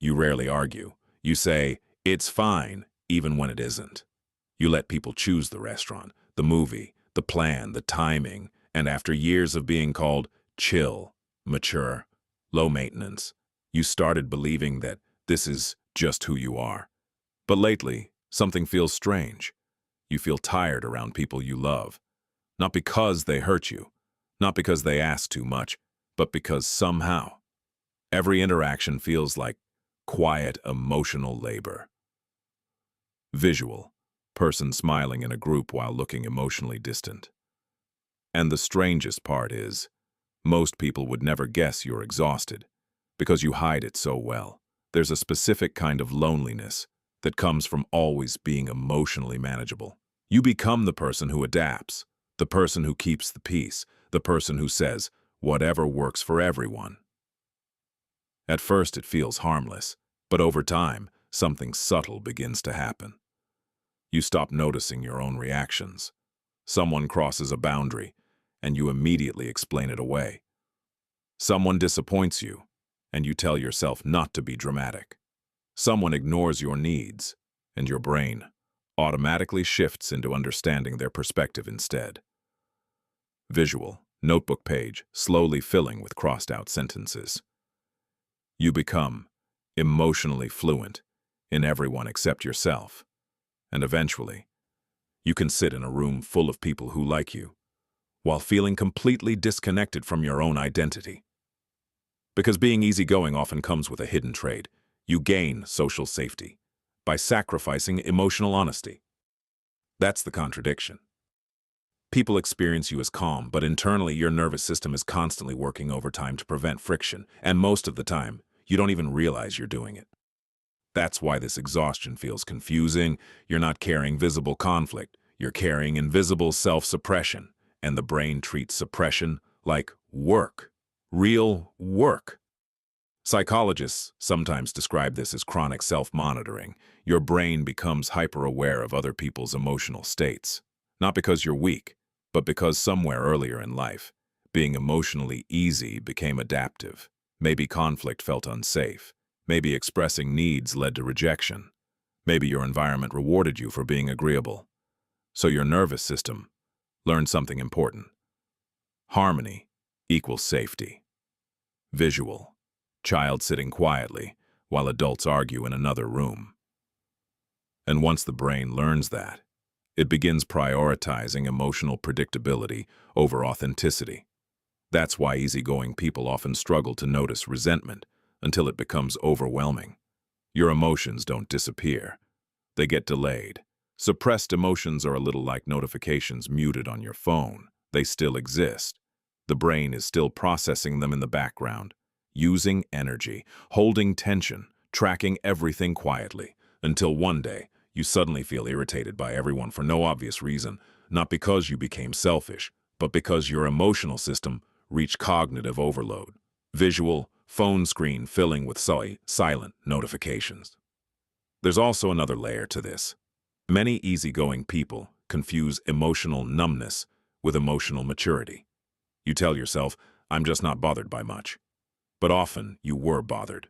You rarely argue. You say, "It's fine," even when it isn't. You let people choose the restaurant, the movie, the plan, the timing, and after years of being called chill, mature, low maintenance, you started believing that this is just who you are. But lately, something feels strange. You feel tired around people you love. Not because they hurt you, not because they ask too much, but because somehow, every interaction feels like quiet emotional labor. Visual, person smiling in a group while looking emotionally distant. And the strangest part is, most people would never guess you're exhausted, because you hide it so well. There's a specific kind of loneliness that comes from always being emotionally manageable. You become the person who adapts, the person who keeps the peace, the person who says, whatever works for everyone. At first it feels harmless, but over time, something subtle begins to happen. You stop noticing your own reactions. Someone crosses a boundary, and you immediately explain it away. Someone disappoints you, and you tell yourself not to be dramatic. Someone ignores your needs, and your brain automatically shifts into understanding their perspective instead. Visual, notebook page slowly filling with crossed-out sentences. You become emotionally fluent in everyone except yourself, and eventually, you can sit in a room full of people who like you, while feeling completely disconnected from your own identity. Because being easygoing often comes with a hidden trade. You gain social safety by sacrificing emotional honesty. That's the contradiction. People experience you as calm, but internally your nervous system is constantly working overtime to prevent friction, and most of the time, you don't even realize you're doing it. That's why this exhaustion feels confusing. You're not carrying visible conflict, you're carrying invisible self-suppression, and the brain treats suppression like work. Real work. Psychologists sometimes describe this as chronic self-monitoring. Your brain becomes hyper-aware of other people's emotional states. Not because you're weak, but because somewhere earlier in life, being emotionally easy became adaptive. Maybe conflict felt unsafe. Maybe expressing needs led to rejection. Maybe your environment rewarded you for being agreeable. So your nervous system learned something important. Harmony equals safety. Visual. Child sitting quietly while adults argue in another room. And once the brain learns that, it begins prioritizing emotional predictability over authenticity. That's why easygoing people often struggle to notice resentment until it becomes overwhelming. Your emotions don't disappear. They get delayed. Suppressed emotions are a little like notifications muted on your phone. They still exist. The brain is still processing them in the background, using energy, holding tension, tracking everything quietly, until one day you suddenly feel irritated by everyone for no obvious reason, not because you became selfish, but because your emotional system reached cognitive overload. Visual, phone screen filling with silent notifications. There's also another layer to this. Many easygoing people confuse emotional numbness with emotional maturity. You tell yourself, "I'm just not bothered by much." But often you were bothered.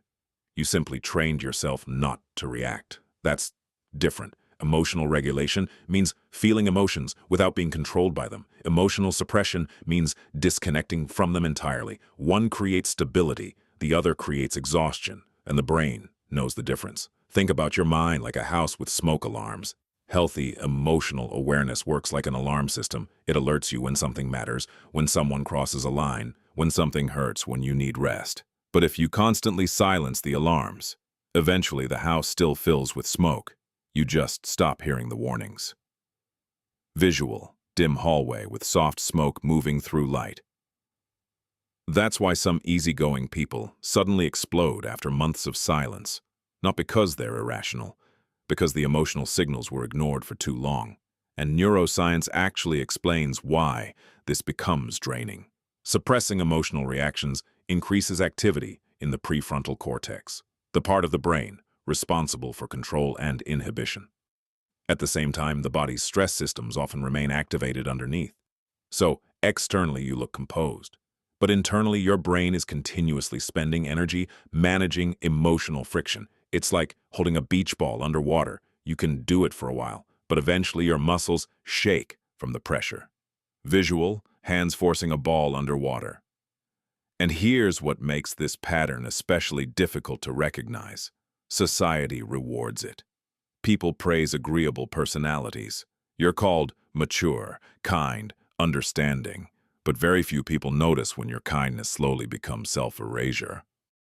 You simply trained yourself not to react. That's different. Emotional regulation means feeling emotions without being controlled by them. Emotional suppression means disconnecting from them entirely. One creates stability, the other creates exhaustion, and the brain knows the difference. Think about your mind like a house with smoke alarms. Healthy emotional awareness works like an alarm system. It alerts you when something matters, when someone crosses a line, when something hurts, when you need rest. But if you constantly silence the alarms, eventually the house still fills with smoke. You just stop hearing the warnings. Visual, dim hallway with soft smoke moving through light. That's why some easygoing people suddenly explode after months of silence, not because they're irrational, because the emotional signals were ignored for too long. And neuroscience actually explains why this becomes draining. Suppressing emotional reactions increases activity in the prefrontal cortex, the part of the brain responsible for control and inhibition. At the same time, the body's stress systems often remain activated underneath. So, externally you look composed, But internally, your brain is continuously spending energy managing emotional friction. It's like holding a beach ball underwater. You can do it for a while, but eventually your muscles shake from the pressure. Visual, hands forcing a ball underwater. And here's what makes this pattern especially difficult to recognize. Society rewards it. People praise agreeable personalities. You're called mature, kind, understanding. But very few people notice when your kindness slowly becomes self-erasure.